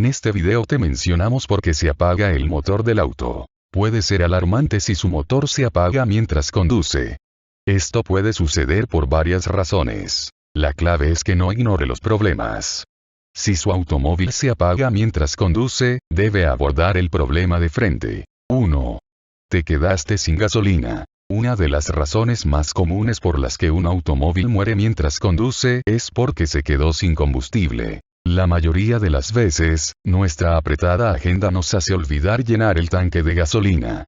En este video te mencionamos por qué se apaga el motor del auto. Puede ser alarmante si su motor se apaga mientras conduce. Esto puede suceder por varias razones. La clave es que no ignore los problemas. Si su automóvil se apaga mientras conduce, debe abordar el problema de frente. 1. Te quedaste sin gasolina. Una de las razones más comunes por las que un automóvil muere mientras conduce es porque se quedó sin combustible. La mayoría de las veces, nuestra apretada agenda nos hace olvidar llenar el tanque de gasolina.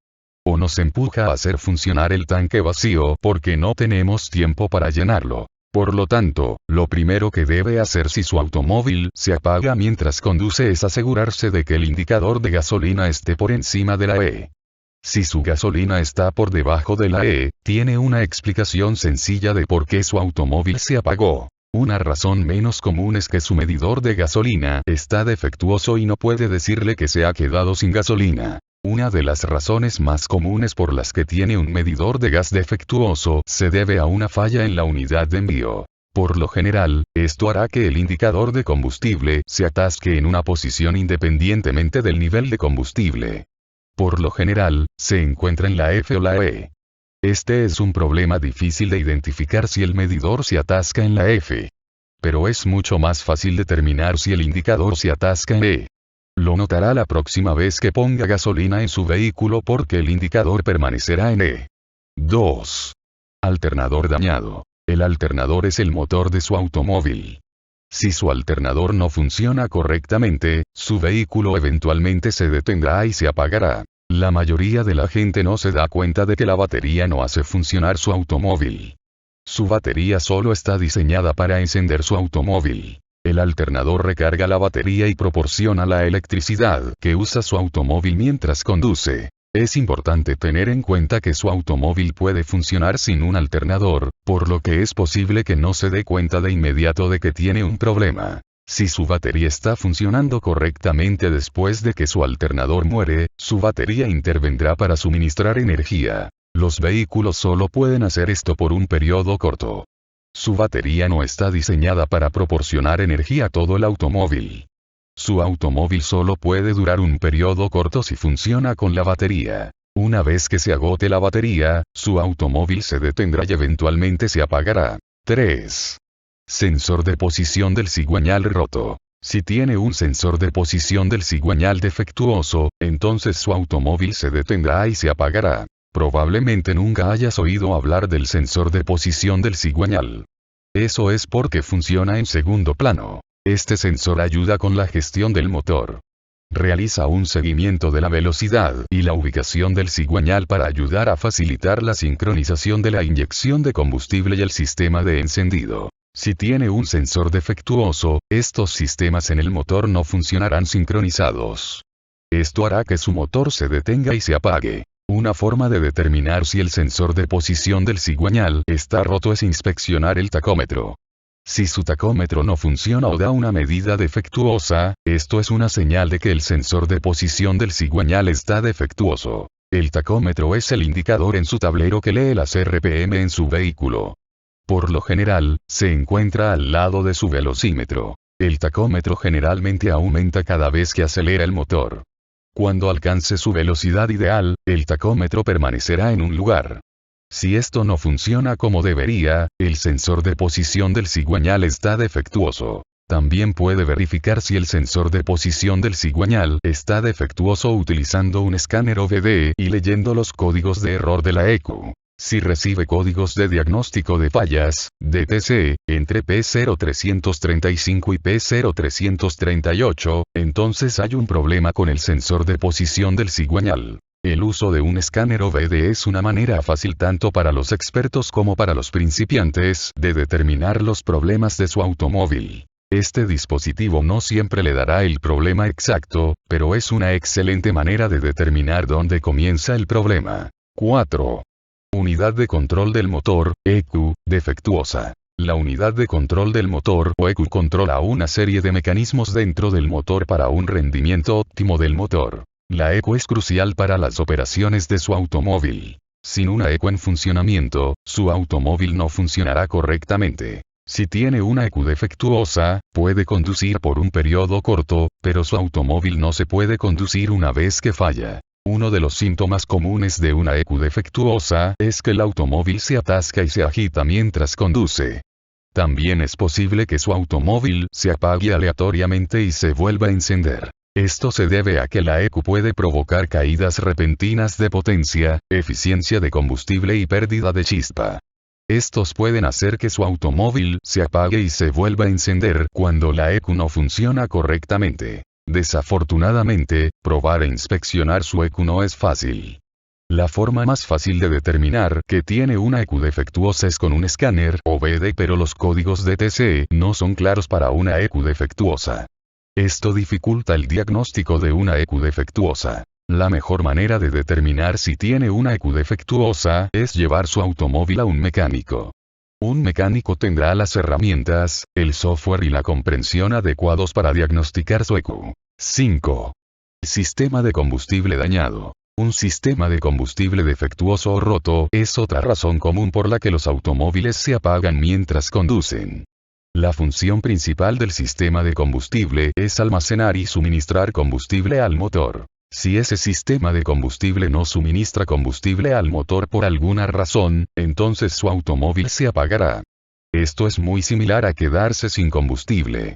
O nos empuja a hacer funcionar el tanque vacío porque no tenemos tiempo para llenarlo. Por lo tanto, lo primero que debe hacer si su automóvil se apaga mientras conduce es asegurarse de que el indicador de gasolina esté por encima de la E. Si su gasolina está por debajo de la E, tiene una explicación sencilla de por qué su automóvil se apagó. Una razón menos común es que su medidor de gasolina está defectuoso y no puede decirle que se ha quedado sin gasolina. Una de las razones más comunes por las que tiene un medidor de gas defectuoso se debe a una falla en la unidad de envío. Por lo general, esto hará que el indicador de combustible se atasque en una posición independientemente del nivel de combustible. Por lo general, se encuentra en la F o la E. Este es un problema difícil de identificar si el medidor se atasca en la F. Pero es mucho más fácil determinar si el indicador se atasca en E. Lo notará la próxima vez que ponga gasolina en su vehículo porque el indicador permanecerá en E. 2. Alternador dañado. El alternador es el motor de su automóvil. Si su alternador no funciona correctamente, su vehículo eventualmente se detendrá y se apagará. La mayoría de la gente no se da cuenta de que la batería no hace funcionar su automóvil. Su batería solo está diseñada para encender su automóvil. El alternador recarga la batería y proporciona la electricidad que usa su automóvil mientras conduce. Es importante tener en cuenta que su automóvil puede funcionar sin un alternador, por lo que es posible que no se dé cuenta de inmediato de que tiene un problema. Si su batería está funcionando correctamente después de que su alternador muere, su batería intervendrá para suministrar energía. Los vehículos solo pueden hacer esto por un periodo corto. Su batería no está diseñada para proporcionar energía a todo el automóvil. Su automóvil solo puede durar un periodo corto si funciona con la batería. Una vez que se agote la batería, su automóvil se detendrá y eventualmente se apagará. 3. Sensor de posición del cigüeñal roto. Si tiene un sensor de posición del cigüeñal defectuoso, entonces su automóvil se detendrá y se apagará. Probablemente nunca hayas oído hablar del sensor de posición del cigüeñal. Eso es porque funciona en segundo plano. Este sensor ayuda con la gestión del motor. Realiza un seguimiento de la velocidad y la ubicación del cigüeñal para ayudar a facilitar la sincronización de la inyección de combustible y el sistema de encendido. Si tiene un sensor defectuoso, estos sistemas en el motor no funcionarán sincronizados. Esto hará que su motor se detenga y se apague. Una forma de determinar si el sensor de posición del cigüeñal está roto es inspeccionar el tacómetro. Si su tacómetro no funciona o da una medida defectuosa, esto es una señal de que el sensor de posición del cigüeñal está defectuoso. El tacómetro es el indicador en su tablero que lee las RPM en su vehículo. Por lo general, se encuentra al lado de su velocímetro. El tacómetro generalmente aumenta cada vez que acelera el motor. Cuando alcance su velocidad ideal, el tacómetro permanecerá en un lugar. Si esto no funciona como debería, el sensor de posición del cigüeñal está defectuoso. También puede verificar si el sensor de posición del cigüeñal está defectuoso utilizando un escáner OBD y leyendo los códigos de error de la ECU. Si recibe códigos de diagnóstico de fallas, DTC, entre P0335 y P0338, entonces hay un problema con el sensor de posición del cigüeñal. El uso de un escáner OBD es una manera fácil tanto para los expertos como para los principiantes de determinar los problemas de su automóvil. Este dispositivo no siempre le dará el problema exacto, pero es una excelente manera de determinar dónde comienza el problema. 4. Unidad de control del motor, ECU, defectuosa. La unidad de control del motor o ECU controla una serie de mecanismos dentro del motor para un rendimiento óptimo del motor. La ECU es crucial para las operaciones de su automóvil. Sin una ECU en funcionamiento, su automóvil no funcionará correctamente. Si tiene una ECU defectuosa, puede conducir por un periodo corto, pero su automóvil no se puede conducir una vez que falla. Uno de los síntomas comunes de una ECU defectuosa es que el automóvil se atasca y se agita mientras conduce. También es posible que su automóvil se apague aleatoriamente y se vuelva a encender. Esto se debe a que la ECU puede provocar caídas repentinas de potencia, eficiencia de combustible y pérdida de chispa. Estos pueden hacer que su automóvil se apague y se vuelva a encender cuando la ECU no funciona correctamente. Desafortunadamente, probar e inspeccionar su ECU no es fácil. La forma más fácil de determinar que tiene una ECU defectuosa es con un escáner OBD, pero los códigos DTC no son claros para una ECU defectuosa. Esto dificulta el diagnóstico de una ECU defectuosa. La mejor manera de determinar si tiene una ECU defectuosa es llevar su automóvil a un mecánico. Un mecánico tendrá las herramientas, el software y la comprensión adecuados para diagnosticar su ECU. 5. Sistema de combustible dañado. Un sistema de combustible defectuoso o roto es otra razón común por la que los automóviles se apagan mientras conducen. La función principal del sistema de combustible es almacenar y suministrar combustible al motor. Si ese sistema de combustible no suministra combustible al motor por alguna razón, entonces su automóvil se apagará. Esto es muy similar a quedarse sin combustible.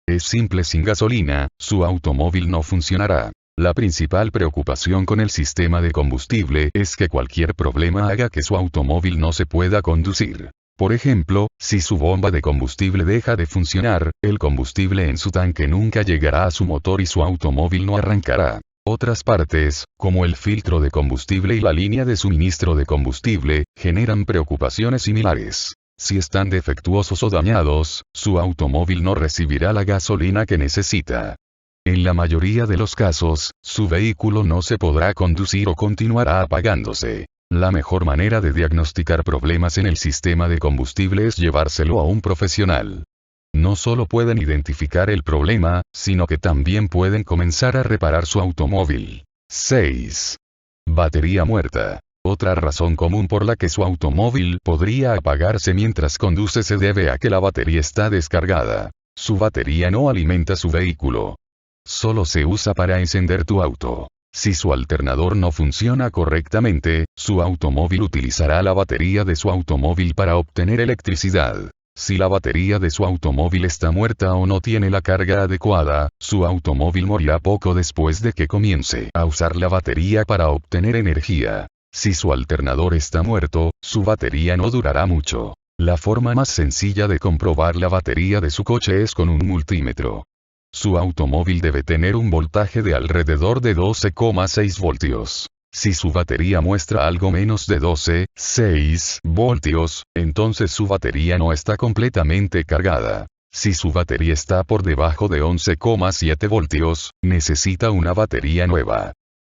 Es simple: sin gasolina, su automóvil no funcionará. La principal preocupación con el sistema de combustible es que cualquier problema haga que su automóvil no se pueda conducir. Por ejemplo, si su bomba de combustible deja de funcionar, el combustible en su tanque nunca llegará a su motor y su automóvil no arrancará. Otras partes, como el filtro de combustible y la línea de suministro de combustible, generan preocupaciones similares. Si están defectuosos o dañados, su automóvil no recibirá la gasolina que necesita. En la mayoría de los casos, su vehículo no se podrá conducir o continuará apagándose. La mejor manera de diagnosticar problemas en el sistema de combustible es llevárselo a un profesional. No solo pueden identificar el problema, sino que también pueden comenzar a reparar su automóvil. 6. Batería muerta. Otra razón común por la que su automóvil podría apagarse mientras conduce se debe a que la batería está descargada. Su batería no alimenta su vehículo. Solo se usa para encender tu auto. Si su alternador no funciona correctamente, su automóvil utilizará la batería de su automóvil para obtener electricidad. Si la batería de su automóvil está muerta o no tiene la carga adecuada, su automóvil morirá poco después de que comience a usar la batería para obtener energía. Si su alternador está muerto, su batería no durará mucho. La forma más sencilla de comprobar la batería de su coche es con un multímetro. Su automóvil debe tener un voltaje de alrededor de 12,6 voltios. Si su batería muestra algo menos de 12,6 voltios, entonces su batería no está completamente cargada. Si su batería está por debajo de 11,7 voltios, necesita una batería nueva.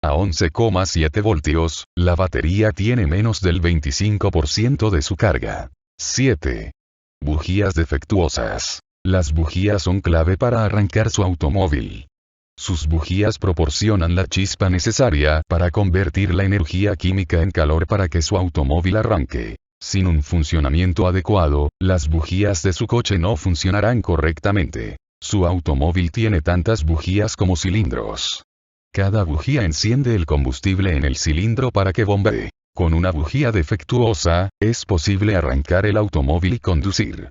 A 11,7 voltios, la batería tiene menos del 25% de su carga. 7. Bujías defectuosas. Las bujías son clave para arrancar su automóvil. Sus bujías proporcionan la chispa necesaria para convertir la energía química en calor para que su automóvil arranque. Sin un funcionamiento adecuado, las bujías de su coche no funcionarán correctamente. Su automóvil tiene tantas bujías como cilindros. Cada bujía enciende el combustible en el cilindro para que bombee. Con una bujía defectuosa, es posible arrancar el automóvil y conducir.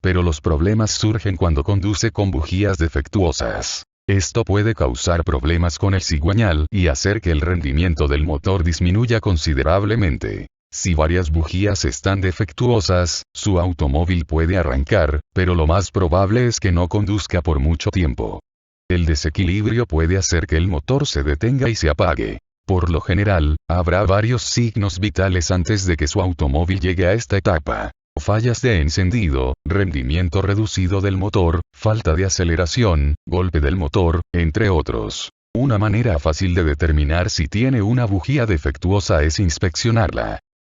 Pero los problemas surgen cuando conduce con bujías defectuosas. Esto puede causar problemas con el cigüeñal y hacer que el rendimiento del motor disminuya considerablemente. Si varias bujías están defectuosas, su automóvil puede arrancar, pero lo más probable es que no conduzca por mucho tiempo. El desequilibrio puede hacer que el motor se detenga y se apague. Por lo general, habrá varios signos vitales antes de que su automóvil llegue a esta etapa. Fallas de encendido, rendimiento reducido del motor, falta de aceleración, golpe del motor, entre otros. Una manera fácil de determinar si tiene una bujía defectuosa es inspeccionarla.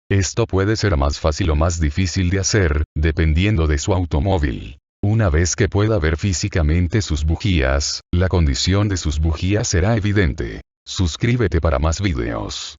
Esto puede ser más fácil o más difícil de hacer, dependiendo de su automóvil. Una vez que pueda ver físicamente sus bujías, la condición de sus bujías será evidente. Suscríbete para más videos.